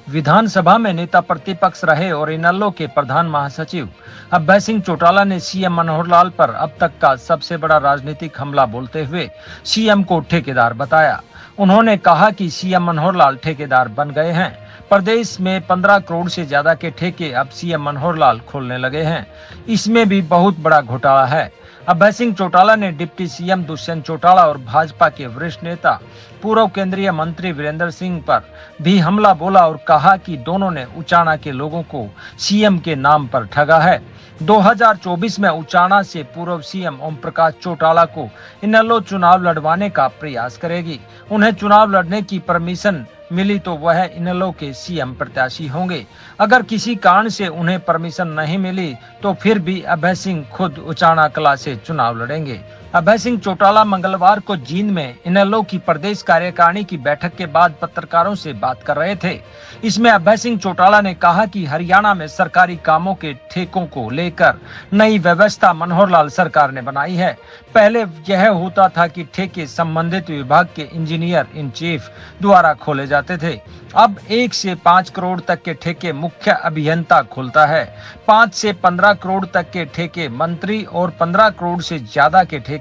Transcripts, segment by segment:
विधानसभा में नेता प्रतिपक्ष रहे और इनेलो के प्रधान महासचिव अभय सिंह चौटाला ने सीएम मनोहर लाल पर अब तक का सबसे बड़ा राजनीतिक हमला बोलते हुए सीएम को ठेकेदार बताया। उन्होंने कहा कि सीएम मनोहर लाल ठेकेदार बन गए हैं। प्रदेश में 15 करोड़ से ज्यादा के ठेके अब सीएम मनोहर लाल खोलने लगे हैं। इसमें भी बहुत बड़ा घोटाला है। अभय सिंह चौटाला ने डिप्टी सीएम दुष्यंत चौटाला और भाजपा के वरिष्ठ नेता पूर्व केंद्रीय मंत्री वीरेंद्र सिंह पर भी हमला बोला और कहा कि दोनों ने उचाना के लोगों को सीएम के नाम पर ठगा है। 2024 में उचाना से पूर्व सीएम ओम प्रकाश चौटाला को इनेलो चुनाव लड़वाने का प्रयास करेगी। उन्हें चुनाव लड़ने की परमिशन मिली तो वह इनेलो के सीएम प्रत्याशी होंगे। अगर किसी कारण से उन्हें परमिशन नहीं मिली तो फिर भी अभय सिंह खुद उचाना कला से चुनाव लड़ेंगे। अभय सिंह चौटाला मंगलवार को जींद में इनेलो की प्रदेश कार्यकारिणी की बैठक के बाद पत्रकारों से बात कर रहे थे। इसमें अभय सिंह चौटाला ने कहा कि हरियाणा में सरकारी कामों के ठेकों को लेकर नई व्यवस्था मनोहर लाल सरकार ने बनाई है। पहले यह होता था कि ठेके संबंधित विभाग के इंजीनियर इन चीफ द्वारा खोले जाते थे। अब 1 से 5 करोड़ तक के ठेके मुख्य अभियंता खोलता है। 5 से 15 करोड़ तक के ठेके मंत्री और 15 करोड़ से ज्यादा के ठेके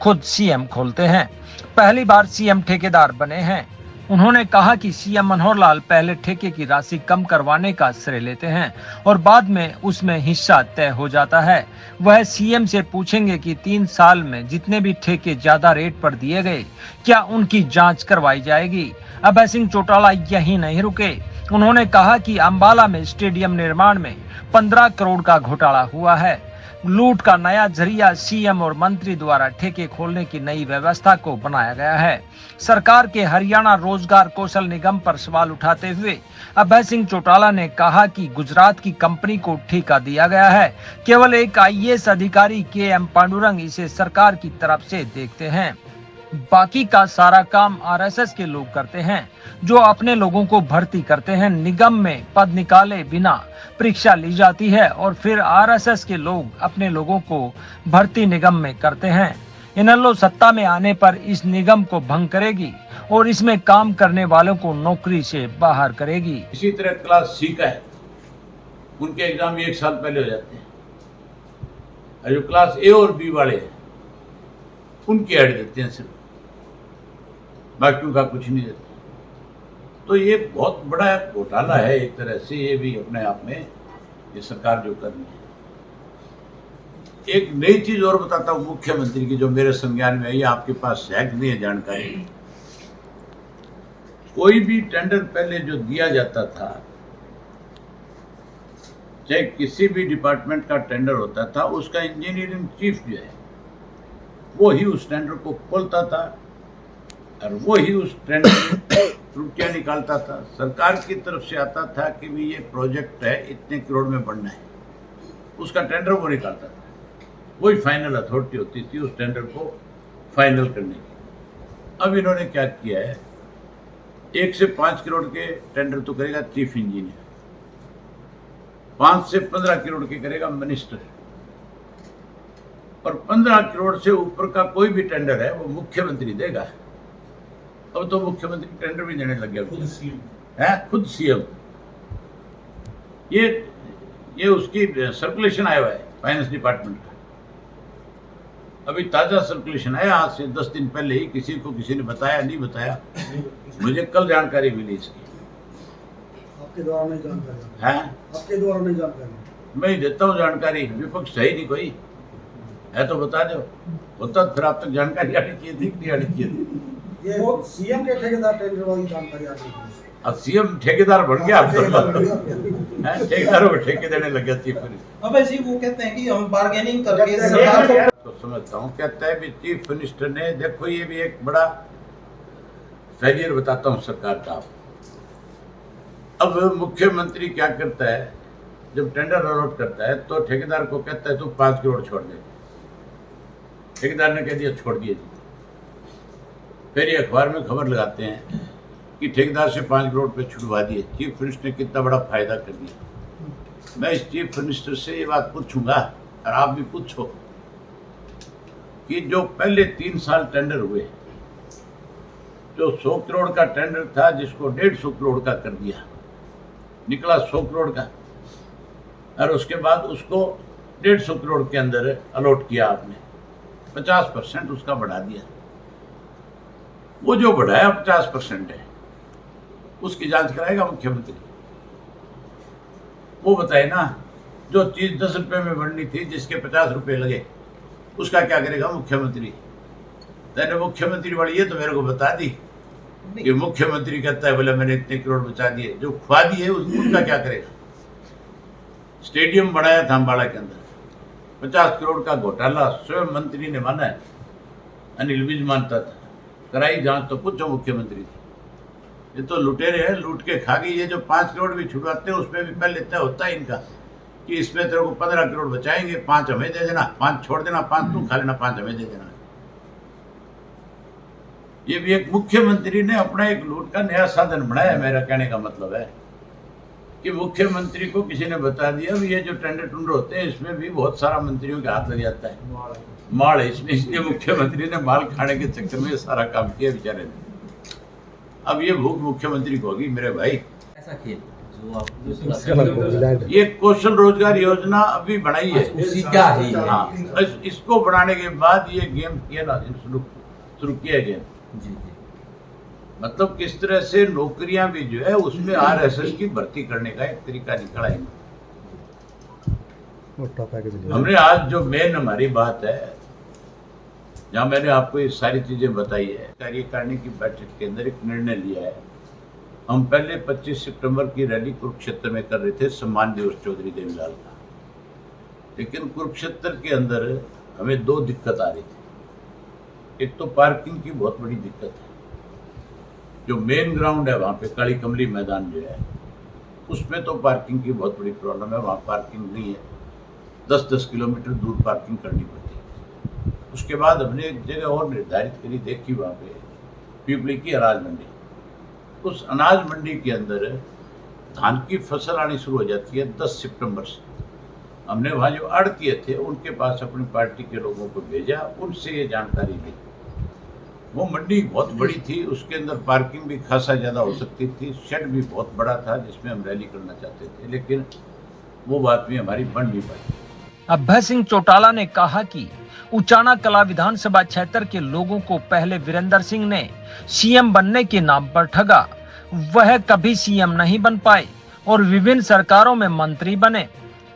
खुद सीएम खोलते हैं। पहली बार सीएम ठेकेदार बने हैं। उन्होंने कहा कि सीएम मनोहर लाल पहले ठेके की राशि कम करवाने का श्रेय लेते हैं और बाद में उसमें हिस्सा तय हो जाता है। वह सीएम से पूछेंगे कि 3 साल में जितने भी ठेके ज्यादा रेट पर दिए गए क्या उनकी जांच करवाई जाएगी। अभय सिंह चौटाला यही नहीं रुके। उन्होंने कहा कि अंबाला में स्टेडियम निर्माण में 15 करोड़ का घोटाला हुआ है। लूट का नया जरिया सीएम और मंत्री द्वारा ठेके खोलने की नई व्यवस्था को बनाया गया है। सरकार के हरियाणा रोजगार कौशल निगम पर सवाल उठाते हुए अभय सिंह चौटाला ने कहा कि गुजरात की कंपनी को ठेका दिया गया है। केवल एक आईएएस अधिकारी के.एम. पांडुरंग इसे सरकार की तरफ से देखते हैं। बाकी का सारा काम आरएसएस के लोग करते हैं जो अपने लोगों को भर्ती करते हैं। निगम में पद निकाले बिना परीक्षा ली जाती है और फिर आरएसएस के लोग अपने लोगों को भर्ती निगम में करते हैं। इनेलो सत्ता में आने पर इस निगम को भंग करेगी और इसमें काम करने वालों को नौकरी से बाहर करेगी। इसी तरह क्लास सी का है, उनके एग्जाम 1 साल पहले हो जाते हैं और जो क्लास ए और बी वाले हैं उनकी ऐड देते हैं, सिर्फ बाकियों का कुछ नहीं देते। तो ये बहुत बड़ा घोटाला है एक तरह से। ये भी अपने आप में ये सरकार जो कर रही है। एक नई चीज और बताता हूँ मुख्यमंत्री की, जो मेरे संज्ञान में आई, आपके पास है कि नहीं है जानकारी। कोई भी टेंडर पहले जो दिया जाता था, चाहे किसी भी डिपार्टमेंट का टेंडर होता था, उसका इंजीनियरिंग चीफ जो है वो ही उस टेंडर को खोलता था और वो ही उस टेंडर में त्रुटियां निकालता था। सरकार की तरफ से आता था कि भी ये प्रोजेक्ट है, इतने करोड़ में बनना है, उसका टेंडर वो निकालता था। वही फाइनल अथॉरिटी होती थी उस टेंडर को फाइनल करने की। अब इन्होंने क्या किया है, 1 से 5 करोड़ के टेंडर तो करेगा चीफ इंजीनियर, 5 से 15 करोड़ के करेगा मिनिस्टर, और 15 करोड़ से ऊपर का कोई भी टेंडर है वो मुख्यमंत्री देगा। अब तो मुख्यमंत्री टेंडर भी देने लग गया, खुद सीएम। ये उसकी सर्कुलेशन आया हुआ है फाइनेंस डिपार्टमेंट का। अभी ताजा सर्कुलेशन आया आज से 10 दिन पहले ही। किसी ने बताया नहीं बताया, मुझे कल जानकारी मिली इसकी। आपके द्वारा नहीं जानकारी है? आपके द्वारा नहीं जानकारी? मैं ही देता हूँ जानकारी, विपक्ष है ही नहीं कोई, है तो बता दो। होता फिर आप तक जानकारी आनी चाहिए थी, नहीं आनी चाहिए थी। ये सीएम के ठेकेदार टेंडर वाली जानकारी आती है। अब सीएम ठेकेदार बन गया, अब ठेकेदारों को ठेके देने लग गया चीफ मिनिस्टर। अबे जी वो कहते हैं कि हम बार्गेनिंग करके सरकार तो समझता हूँ, कहता है भी चीफ मिनिस्टर ने, देखो ये भी एक बड़ा फेलियर बताता हूँ सरकार का। अब मुख्यमंत्री क्या करता है, जब टेंडर अलॉट करता है तो ठेकेदार को कहता है तो 5 करोड़ छोड़ दे। ठेकेदार ने कह दिया छोड़ दिए जी। फिर ये अखबार में खबर लगाते हैं कि ठेकेदार से 5 करोड़ पे छुड़वा दिए। चीफ मिनिस्टर ने कितना बड़ा फायदा कर दिया। मैं इस चीफ मिनिस्टर से ये बात पूछूंगा और आप भी पूछो कि जो पहले 3 साल टेंडर हुए, जो 100 करोड़ का टेंडर था जिसको 150 करोड़ का कर दिया, निकला 100 करोड़ का, और उसके बाद उसको 150 करोड़ के अंदर अलॉट किया आपने, 50% उसका बढ़ा दिया। वो जो बढ़ाया 50% है उसकी जांच कराएगा मुख्यमंत्री। वो बताए ना, जो चीज 10 रुपए में बढ़नी थी, जिसके 50 रुपए लगे, उसका क्या करेगा मुख्यमंत्री? तेने मुख्यमंत्री वाली ये तो मेरे को बता दी कि मुख्यमंत्री कहता है बोले मैंने इतने करोड़ बचा दिए, जो खुआ दिए उसका क्या करेगा? स्टेडियम बनाया था अम्बाड़ा के अंदर, 50 करोड़ का घोटाला स्वयं मंत्री ने माना है, अनिल विज मानता था, कराई जांच तो पूछो मुख्यमंत्री थी। ये तो लुटेरे हैं, लूट के खा गई। ये जो 5 करोड़ भी छुड़वाते हैं उसमें भी पहले तय होता है इनका कि इसमें तेरे को 15 करोड़ बचाएंगे, 5 हमें दे देना, 5 छोड़ देना, 5 तू खा लेना, 5 हमें दे देना। ये भी एक मुख्यमंत्री ने अपना एक लूट का नया साधन बनाया। मेरा कहने का मतलब है कि मुख्यमंत्री को किसी ने बता दिया भी ये जो टेंडर टुंडर होते हैं इसमें भी बहुत सारा मंत्रियों के हाथ लग जाता है, माल है इसमें, इसलिए मुख्यमंत्री ने माल खाने के चक्कर में सारा काम किया बेचारे ने। अब ये भूख मुख्यमंत्री को होगी मेरे भाई। ऐसा खेल जो आप ये कौशल रोजगार योजना अभी बनाई है, उसी का ही है। हाँ, इसको बनाने के बाद ये गेम किया ना, शुरू किया गेम। जी जी, मतलब किस तरह से नौकरियां भी जो है उसमें RSS की भर्ती करने का एक तरीका निकला है। हमने आज जो मेन हमारी बात है, जहाँ मैंने आपको ये सारी चीजें बताई है, कार्यकारिणी की बैठक के अंदर एक निर्णय लिया है। हम पहले 25 सितंबर की रैली कुरुक्षेत्र में कर रहे थे, सम्मान दिवस चौधरी देवीलाल का, लेकिन कुरुक्षेत्र के अंदर हमें 2 दिक्कत आ रही थी। एक तो पार्किंग की बहुत बड़ी दिक्कत है, जो मेन ग्राउंड है वहाँ पे काली कमली मैदान जो है उसमें तो पार्किंग की बहुत बड़ी प्रॉब्लम है, वहाँ पार्किंग नहीं है, 10-10 किलोमीटर दूर पार्किंग करनी पड़ती है। उसके बाद हमने एक जगह और निर्धारित करी, देखी वहाँ पे पीपली की अनाज मंडी। उस अनाज मंडी के अंदर धान की फसल आनी शुरू हो जाती है 10 सितंबर से। हमने वहाँ जो आड़तिये थे उनके पास अपनी पार्टी के लोगों को भेजा, उनसे ये जानकारी ली। वो मंडी बहुत बड़ी थी, उसके अंदर पार्किंग भी खासा ज़्यादा हो सकती थी, शेड भी बहुत बड़ा था जिसमें हम रैली करना चाहते थे, लेकिन वो बात भी हमारी बन नहीं पाई। अभय सिंह चौटाला ने कहा कि उचाना कला विधानसभा क्षेत्र के लोगों को पहले वीरेंद्र सिंह ने सीएम बनने के नाम पर ठगा, वह कभी सीएम नहीं बन पाए और विभिन्न सरकारों में मंत्री बने।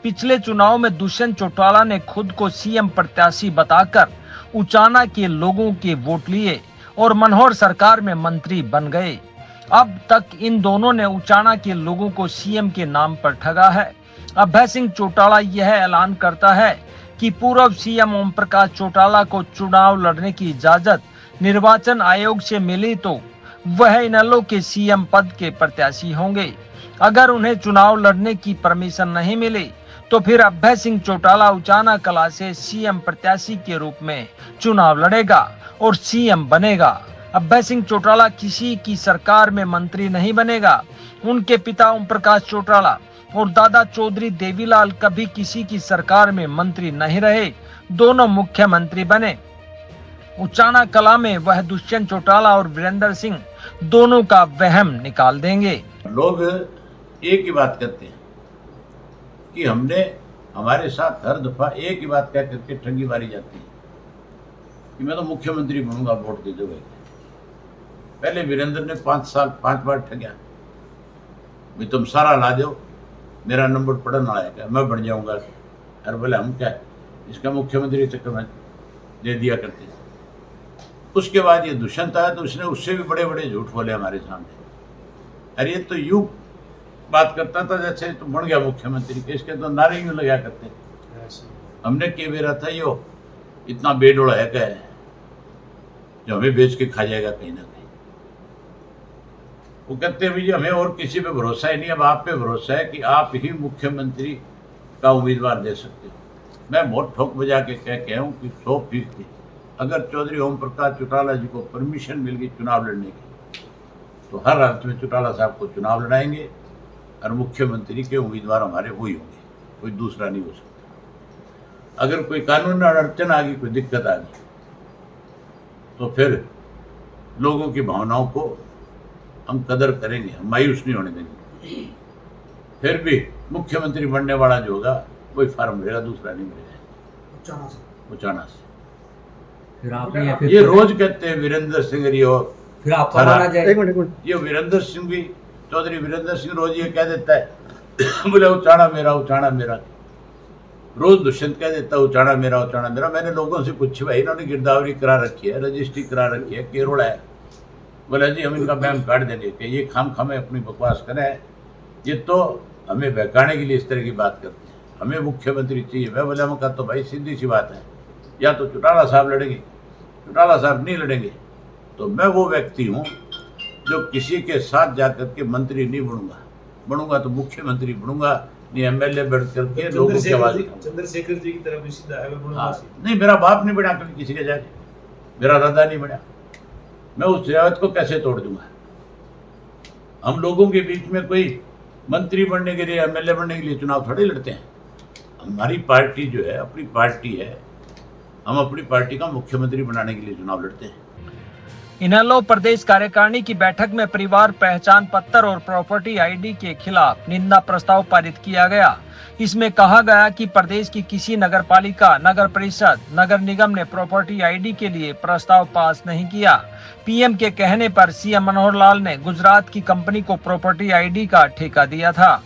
पिछले चुनाव में दुष्यंत चौटाला ने खुद को सीएम प्रत्याशी बताकर उचाना के लोगों के वोट लिए और मनोहर सरकार में मंत्री बन गए। अब तक इन दोनों ने उचाना के लोगों को सीएम के नाम पर ठगा है। अभय सिंह चौटाला यह ऐलान करता है कि पूर्व सीएम ओम प्रकाश चौटाला को चुनाव लड़ने की इजाजत निर्वाचन आयोग से मिली तो वह इनेलो के सीएम पद के प्रत्याशी होंगे। अगर उन्हें चुनाव लड़ने की परमिशन नहीं मिली तो फिर अभय सिंह चौटाला उचाना कला से सीएम प्रत्याशी के रूप में चुनाव लड़ेगा और सीएम बनेगा। अभय सिंह चौटाला किसी की सरकार में मंत्री नहीं बनेगा। उनके पिता ओम प्रकाश चौटाला और दादा चौधरी देवीलाल कभी किसी की सरकार में मंत्री नहीं रहे, दोनों मुख्यमंत्री बने। उचाना कला में वह दुष्यंत चौटाला और वीरेंद्र सिंह दोनों का वहम निकाल देंगे। लोग एक ही बात कहते हैं कि हमने हमारे साथ हर दफा एक ही बात कह करके ठगी मारी जाती है कि मैं तो मुख्यमंत्री बनूंगा, वोट दे दो। पहले वीरेंद्र ने 5 बार ठगा, भी तुम सारा ला दो, मेरा नंबर पढ़ना आएगा, मैं बन जाऊंगा। अरे बोले हम क्या इसका मुख्यमंत्री चक्कर में दे दिया करते हैं। उसके बाद ये दुष्यंत आया तो उसने उससे भी बड़े बड़े झूठ बोले हमारे सामने। अरे ये तो यूं बात करता था जैसे तो बन गया मुख्यमंत्री, इसके तो नारे यूं लगा करते। हमने के बेरा था यो इतना बेडोड़ा है क्या है जो हमें बेच के खा जाएगा कहीं ना कहीं। वो कहते हैं भैया हमें और किसी पे भरोसा ही नहीं, अब आप पे भरोसा है कि आप ही मुख्यमंत्री का उम्मीदवार दे सकते हो। मैं बहुत ठोक बजा के कह हूँ कि 100% अगर चौधरी ओम प्रकाश चौटाला जी को परमिशन मिल गई चुनाव लड़ने की तो हर हालत में चौटाला साहब को चुनाव लड़ाएंगे और मुख्यमंत्री के उम्मीदवार हमारे वही होंगे, कोई दूसरा नहीं हो सकता। अगर कोई कानून अड़चन आ गई, कोई दिक्कत आ गई तो फिर लोगों की भावनाओं को हम कदर करेंगे, हम मायूस नहीं होने देंगे। फिर भी मुख्यमंत्री बनने वाला जो होगा वही फार्म मिलेगा, दूसरा नहीं मिलेगा उचाना से। फिर आपने या फिर ये रोज कहते हैं वीरेंद्र सिंह जी और फिर आपका माना जाए। एक मिनट ये वीरेंद्र सिंह भी, चौधरी वीरेंद्र सिंह रोज ये कह देता है बोले उचाना मेरा। रोज दुष्यंत कह देता है उचाना मेरा। मैंने लोगों से पूछा भाई इन्होंने गिरदावरी करा रखी है, रजिस्ट्री करा रखी है, केरोड़ा है। बोला जी हम इनका बैम काट देंगे कि ये खाम खामे अपनी बकवास करें, ये तो हमें बहकाने के लिए इस तरह की बात करते हैं, हमें मुख्यमंत्री चाहिए। मैं बोला मैं तो भाई सीधी सी बात है, या तो चौटाला साहब लड़ेंगे, चौटाला साहब नहीं लड़ेंगे तो मैं वो व्यक्ति हूँ जो किसी के साथ जाकर के मंत्री नहीं बनूंगा तो मुख्यमंत्री बनूंगा, नहीं एमएलए बढ़ करके लोगों की आवाज। चंद्रशेखर जी की तरफ भी सीधा है, नहीं, मेरा बाप नहीं बना कभी किसी के जाके, मेरा दादा नहीं बना, मैं उस रिवायत को कैसे तोड़ दूंगा। हम लोगों के बीच में कोई मंत्री बनने के लिए, एमएलए बनने के लिए चुनाव थोड़े लड़ते हैं। हमारी पार्टी जो है अपनी पार्टी है, हम अपनी पार्टी का मुख्यमंत्री बनाने के लिए चुनाव लड़ते हैं। इनेलो प्रदेश कार्यकारिणी की बैठक में परिवार पहचान पत्र और प्रॉपर्टी आईडी के खिलाफ निंदा प्रस्ताव पारित किया गया। इसमें कहा गया कि प्रदेश की किसी नगरपालिका, नगर परिषद, नगर निगम ने प्रॉपर्टी आईडी के लिए प्रस्ताव पास नहीं किया। पीएम के कहने पर सीएम मनोहर लाल ने गुजरात की कंपनी को प्रॉपर्टी आईडी का ठेका दिया था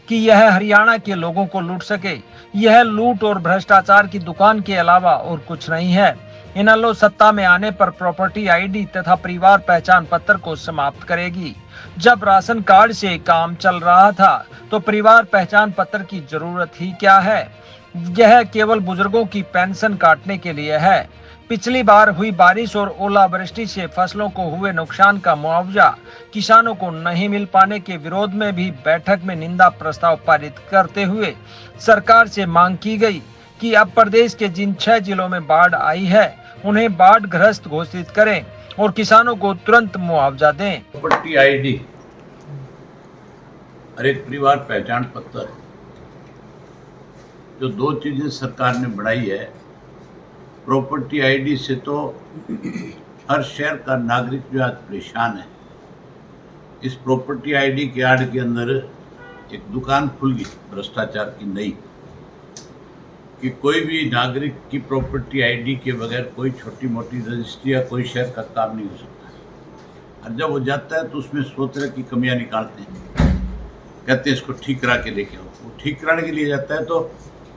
कि यह हरियाणा के लोगों को लूट सके। यह लूट और भ्रष्टाचार की दुकान के अलावा और कुछ नहीं है। इनेलो सत्ता में आने पर प्रॉपर्टी आईडी तथा परिवार पहचान पत्र को समाप्त करेगी। जब राशन कार्ड से काम चल रहा था तो परिवार पहचान पत्र की जरूरत ही क्या है? यह केवल बुजुर्गों की पेंशन काटने के लिए है। पिछली बार हुई बारिश और ओलावृष्टि से फसलों को हुए नुकसान का मुआवजा किसानों को नहीं मिल पाने के विरोध में भी बैठक में निंदा प्रस्ताव पारित करते हुए सरकार से मांग की गई कि अब प्रदेश के जिन 6 जिलों में बाढ़ आई है उन्हें बाढ़ ग्रस्त घोषित करें और किसानों को तुरंत मुआवजा दें। प्रॉपर्टी आईडी और एक परिवार पहचान पत्र, जो 2 चीजें सरकार ने बनाई है। प्रॉपर्टी आईडी से तो हर शहर का नागरिक जो आज परेशान है। इस प्रॉपर्टी आईडी के आड़ के अंदर एक दुकान खुल गई भ्रष्टाचार की नई, कि कोई भी नागरिक की प्रॉपर्टी आईडी के बगैर कोई छोटी मोटी रजिस्ट्री या कोई शहर का काम नहीं हो सकता। और जब वो जाता है तो उसमें 100 तरह की कमियां निकालते हैं, कहते हैं इसको ठीक करा के लेके आओ। वो ठीक कराने के लिए जाता है तो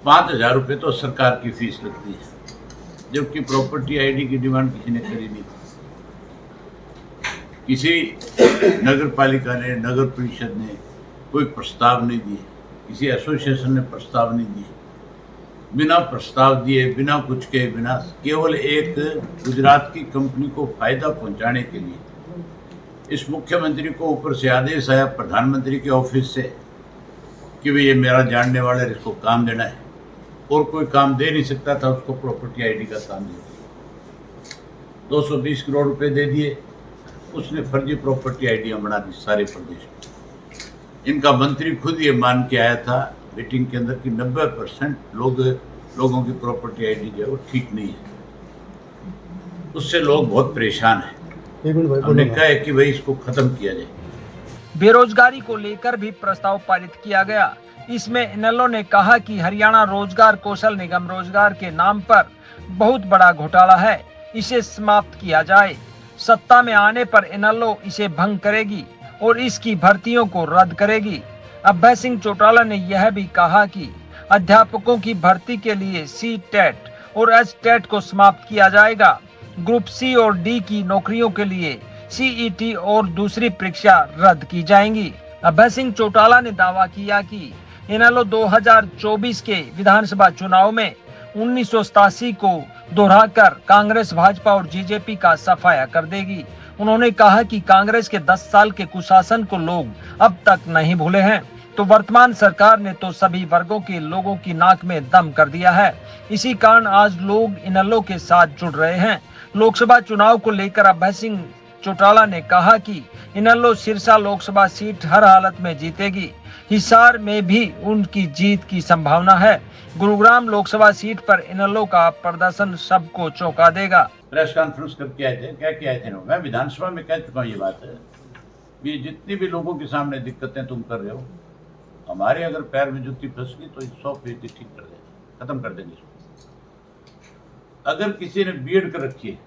5,000 रुपये तो सरकार की फीस लगती है, जबकि प्रॉपर्टी आईडी की डिमांड किसी ने करी नहीं। किसी नगर पालिका ने, नगर परिषद ने कोई प्रस्ताव नहीं दिए, किसी एसोसिएशन ने प्रस्ताव नहीं दिए। बिना प्रस्ताव दिए, बिना कुछ के, बिना केवल एक गुजरात की कंपनी को फायदा पहुंचाने के लिए इस मुख्यमंत्री को ऊपर से आदेश आया प्रधानमंत्री के ऑफिस से कि भाई ये मेरा जानने वाला है, इसको काम देना है, और कोई काम दे नहीं सकता था, उसको प्रॉपर्टी आईडी का काम दे दिया। 220 करोड़ रुपए दे दिए, उसने फर्जी प्रॉपर्टी आईडियां बना दी सारे प्रदेश में। इनका मंत्री खुद ये मान के आया था मीटिंग के अंदर कि 90% लोगों की प्रॉपर्टी आईडी जो है वो ठीक नहीं है, उससे लोग बहुत परेशान हैं। हमने कहा है कि भाई इसको खत्म किया जाए। बेरोजगारी को लेकर भी प्रस्ताव पारित किया गया। इसमें इनेलो ने कहा कि हरियाणा रोजगार कौशल निगम रोजगार के नाम पर बहुत बड़ा घोटाला है, इसे समाप्त किया जाए। सत्ता में आने पर इनेलो इसे भंग करेगी और इसकी भर्तियों को रद्द करेगी। अभय सिंह चौटाला ने यह भी कहा कि अध्यापकों की भर्ती के लिए सी-टेट और एच-टेट को समाप्त किया जाएगा। ग्रुप सी और डी की नौकरियों के लिए सीईटी और दूसरी परीक्षा रद्द की जाएंगी। अभय सिंह चौटाला ने दावा किया कि इनेलो 2024 के विधानसभा चुनाव में 1987 को दोहराकर कांग्रेस, भाजपा और बीजेपी का सफाया कर देगी। उन्होंने कहा कि कांग्रेस के 10 साल के कुशासन को लोग अब तक नहीं भूले हैं, तो वर्तमान सरकार ने तो सभी वर्गों के लोगों की नाक में दम कर दिया है। इसी कारण आज लोग इनेलो के साथ जुड़ रहे हैं। लोकसभा चुनाव को लेकर अभय सिंह चौटाला ने कहा कि इनेलो सिरसा लोकसभा सीट हर हालत में जीतेगी। हिसार में भी उनकी जीत की संभावना है। गुरुग्राम लोकसभा सीट पर इनेलो का प्रदर्शन सबको चौंका देगा। प्रेस कॉन्फ्रेंस करके आए थे, क्या आए थे ना, मैं विधानसभा में कह चुका हूँ ये बात है, ये जितनी भी लोगों के सामने दिक्कतें तुम कर रहे हो, हमारे अगर पैर में जुत्ती फंस गई तो 100% ठीक कर देगा, खत्म कर देंगे इसको। अगर किसी ने बीएड कर रखी है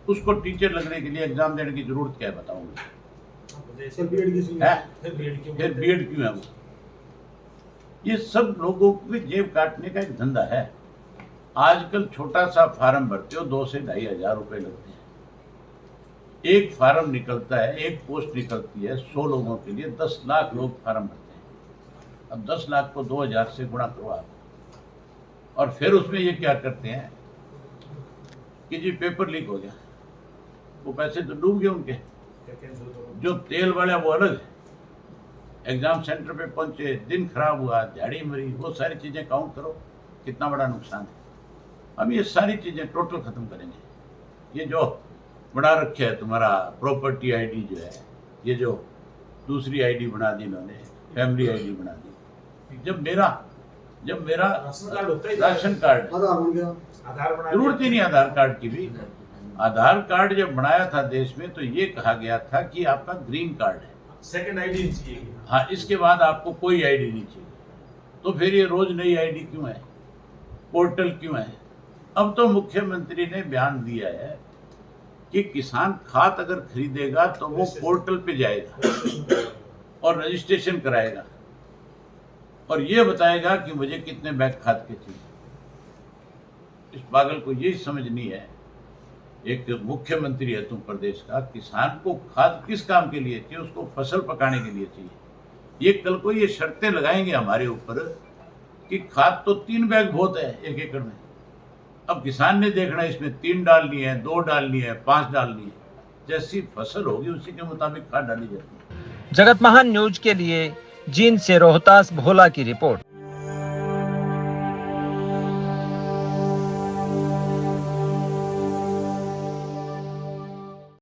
उसको टीचर लगने के लिए एग्जाम देने की जरूरत क्या है बताऊंगा। सर बीएड की सुनिए। फिर बीएड क्यों है वो? ये सब लोगों की जेब काटने का एक धंधा है। आजकल छोटा सा फार्म भरते हो 2 से 2,500 रुपए लगते हैं। एक फार्म निकलता है, एक पोस्ट निकलती है 100 लोगों के लिए, 10 लाख लोग फार्म भरते हैं। अब 10 लाख को 2,000 से गुणा करो आप, और फिर उसमें ये क्या करते हैं कि जी पेपर लीक हो गया, वो पैसे तो डूब गए उनके। जो तेल वाले वो अलग है, एग्जाम सेंटर पे पहुंचे, दिन खराब हुआ, दिहाड़ी मरी, वो सारी चीजें काउंट करो कितना बड़ा नुकसान है। हम ये सारी चीजें टोटल खत्म करेंगे। ये जो बना रखे है तुम्हारा प्रॉपर्टी आईडी जो है, ये जो दूसरी आईडी बना दी इन्होंने, फैमिली आईडी बना दी। जब मेरा राशन कार्ड, आधार बन गया, आधार बना जरूरत ही नहीं आधार कार्ड की भी। आधार कार्ड जब बनाया था देश में तो ये कहा गया था कि आपका ग्रीन कार्ड है, सेकंड आईडी चाहिए। हाँ, इसके बाद आपको कोई आईडी नहीं चाहिए। तो फिर ये रोज नई आईडी क्यों है, पोर्टल क्यों है? अब तो मुख्यमंत्री ने बयान दिया है कि किसान खाद अगर खरीदेगा तो वो पोर्टल पे जाएगा और रजिस्ट्रेशन कराएगा और ये बताएगा कि मुझे कितने बैग खाद के चाहिए। इस पागल को ये समझनी है, एक मुख्यमंत्री है तुम प्रदेश का, किसान को खाद किस काम के लिए चाहिए? उसको फसल पकाने के लिए चाहिए। ये कल को ये शर्तें लगाएंगे हमारे ऊपर कि खाद तो 3 बैग बहुत है 1 एकड़ में। अब किसान ने देखना इसमें 3 डालनी है, 2 डालनी है, 5 डालनी है। जैसी फसल होगी उसी के मुताबिक खाद डाली जाती है। जगत महान न्यूज के लिए जींद से रोहतास भोला की रिपोर्ट।